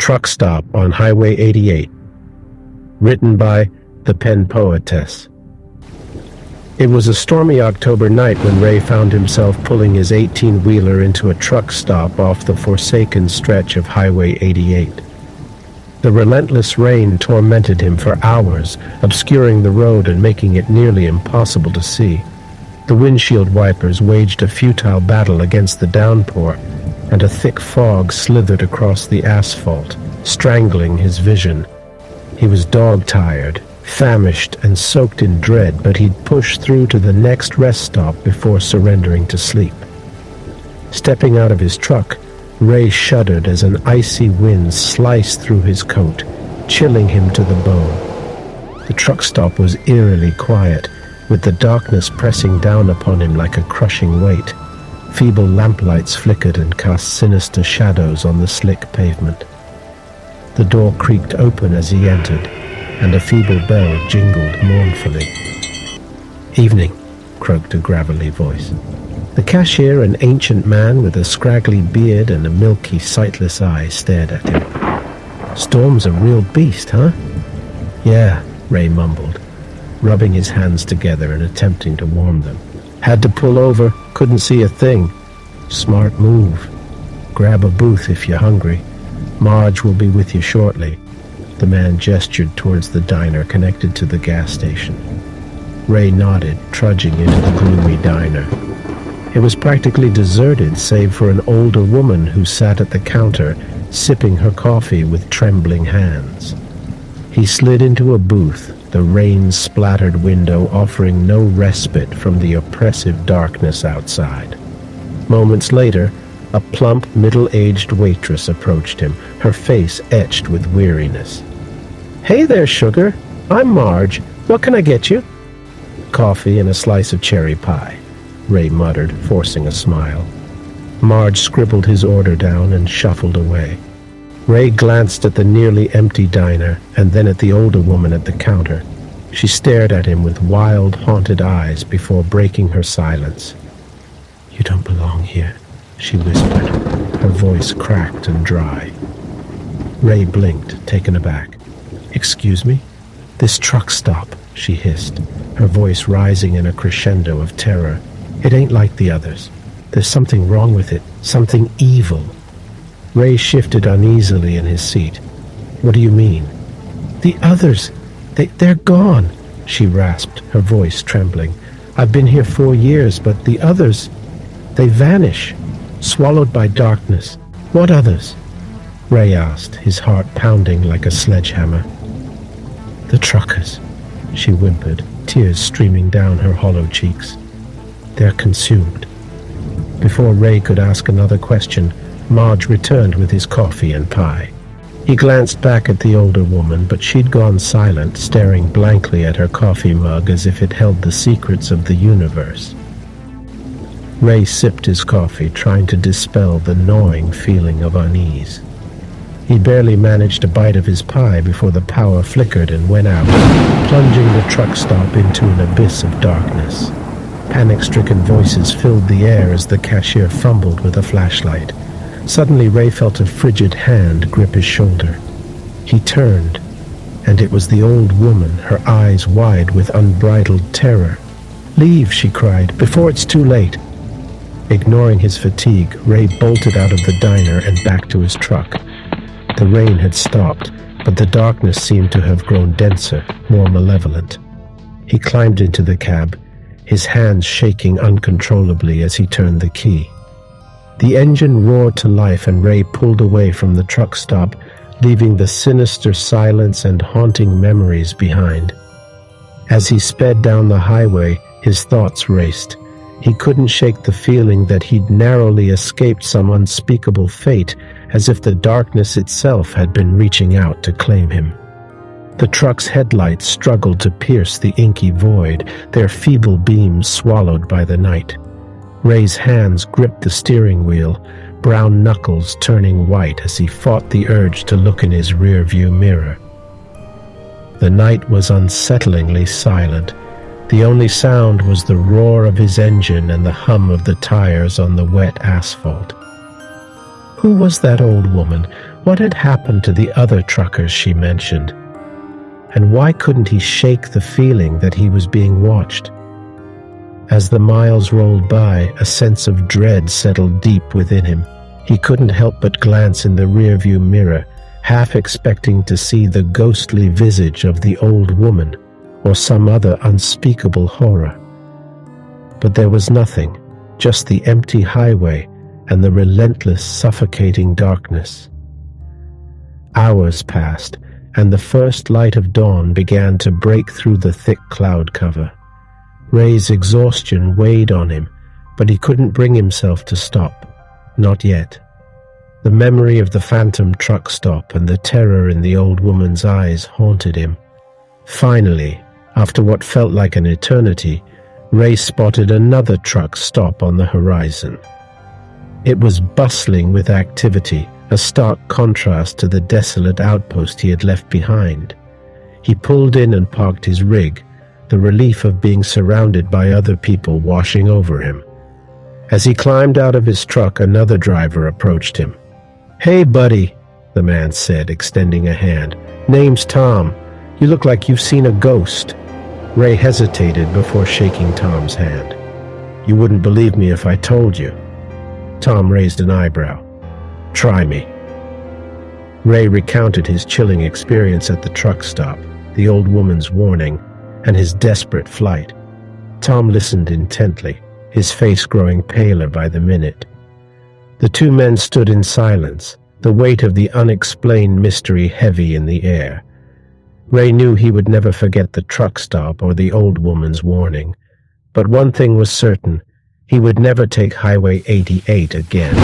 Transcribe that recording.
Truck Stop on Highway 88. Written by the pen poetess. It was a stormy October night when Ray found himself pulling his 18-wheeler into a truck stop off the forsaken stretch of Highway 88. The relentless rain tormented him for hours, obscuring the road and making it nearly impossible to see. The windshield wipers waged a futile battle against the downpour, and a thick fog slithered across the asphalt, strangling his vision. He was dog-tired, famished, and soaked in dread, but he'd push through to the next rest stop before surrendering to sleep. Stepping out of his truck, Ray shuddered as an icy wind sliced through his coat, chilling him to the bone. The truck stop was eerily quiet, with the darkness pressing down upon him like a crushing weight. Feeble lamplights flickered and cast sinister shadows on the slick pavement. The door creaked open as he entered, and a feeble bell jingled mournfully. "Evening," croaked a gravelly voice. The cashier, an ancient man with a scraggly beard and a milky, sightless eye, stared at him. "Storm's a real beast, huh?" "Yeah," Ray mumbled, rubbing his hands together and attempting to warm them. "Had to pull over, couldn't see a thing." "Smart move. Grab a booth if you're hungry. Marge will be with you shortly." The man gestured towards the diner connected to the gas station. Ray nodded, trudging into the gloomy diner. It was practically deserted, save for an older woman who sat at the counter, sipping her coffee with trembling hands. He slid into a booth, the rain-splattered window offering no respite from the oppressive darkness outside. Moments later, a plump, middle-aged waitress approached him, her face etched with weariness. "Hey there, sugar. I'm Marge. What can I get you?" "Coffee and a slice of cherry pie," Ray muttered, forcing a smile. Marge scribbled his order down and shuffled away. Ray glanced at the nearly empty diner and then at the older woman at the counter. She stared at him with wild, haunted eyes before breaking her silence. "You don't belong here," she whispered, her voice cracked and dry. Ray blinked, taken aback. "Excuse me?" "This truck stop," she hissed, her voice rising in a crescendo of terror. "It ain't like the others. There's something wrong with it, something evil." Ray shifted uneasily in his seat. "What do you mean?" "The others, they're gone," she rasped, her voice trembling. "I've been here 4 years, but the others, they vanish, swallowed by darkness." "What others?" Ray asked, his heart pounding like a sledgehammer. "The truckers," she whimpered, tears streaming down her hollow cheeks. "They're consumed." Before Ray could ask another question, Marge returned with his coffee and pie. He glanced back at the older woman, but she'd gone silent, staring blankly at her coffee mug as if it held the secrets of the universe. Ray sipped his coffee, trying to dispel the gnawing feeling of unease. He barely managed a bite of his pie before the power flickered and went out, plunging the truck stop into an abyss of darkness. Panic-stricken voices filled the air as the cashier fumbled with a flashlight. Suddenly, Ray felt a frigid hand grip his shoulder. He turned, and it was the old woman, her eyes wide with unbridled terror. "Leave," she cried, "before it's too late." Ignoring his fatigue, Ray bolted out of the diner and back to his truck. The rain had stopped, but the darkness seemed to have grown denser, more malevolent. He climbed into the cab, his hands shaking uncontrollably as he turned the key. The engine roared to life and Ray pulled away from the truck stop, leaving the sinister silence and haunting memories behind. As he sped down the highway, his thoughts raced. He couldn't shake the feeling that he'd narrowly escaped some unspeakable fate, as if the darkness itself had been reaching out to claim him. The truck's headlights struggled to pierce the inky void, their feeble beams swallowed by the night. Ray's hands gripped the steering wheel, brown knuckles turning white as he fought the urge to look in his rearview mirror. The night was unsettlingly silent. The only sound was the roar of his engine and the hum of the tires on the wet asphalt. Who was that old woman? What had happened to the other truckers she mentioned? And why couldn't he shake the feeling that he was being watched? As the miles rolled by, a sense of dread settled deep within him. He couldn't help but glance in the rearview mirror, half expecting to see the ghostly visage of the old woman or some other unspeakable horror. But there was nothing, just the empty highway and the relentless, suffocating darkness. Hours passed, and the first light of dawn began to break through the thick cloud cover. Ray's exhaustion weighed on him, but he couldn't bring himself to stop. Not yet. The memory of the phantom truck stop and the terror in the old woman's eyes haunted him. Finally, after what felt like an eternity, Ray spotted another truck stop on the horizon. It was bustling with activity, a stark contrast to the desolate outpost he had left behind. He pulled in and parked his rig, the relief of being surrounded by other people washing over him. As he climbed out of his truck, another driver approached him. "Hey, buddy," the man said, extending a hand. "Name's Tom. You look like you've seen a ghost." Ray hesitated before shaking Tom's hand. "You wouldn't believe me if I told you." Tom raised an eyebrow. "Try me." Ray recounted his chilling experience at the truck stop, the old woman's warning, and his desperate flight. Tom listened intently, his face growing paler by the minute. The two men stood in silence, the weight of the unexplained mystery heavy in the air. Ray knew he would never forget the truck stop or the old woman's warning, but one thing was certain: he would never take Highway 88 again.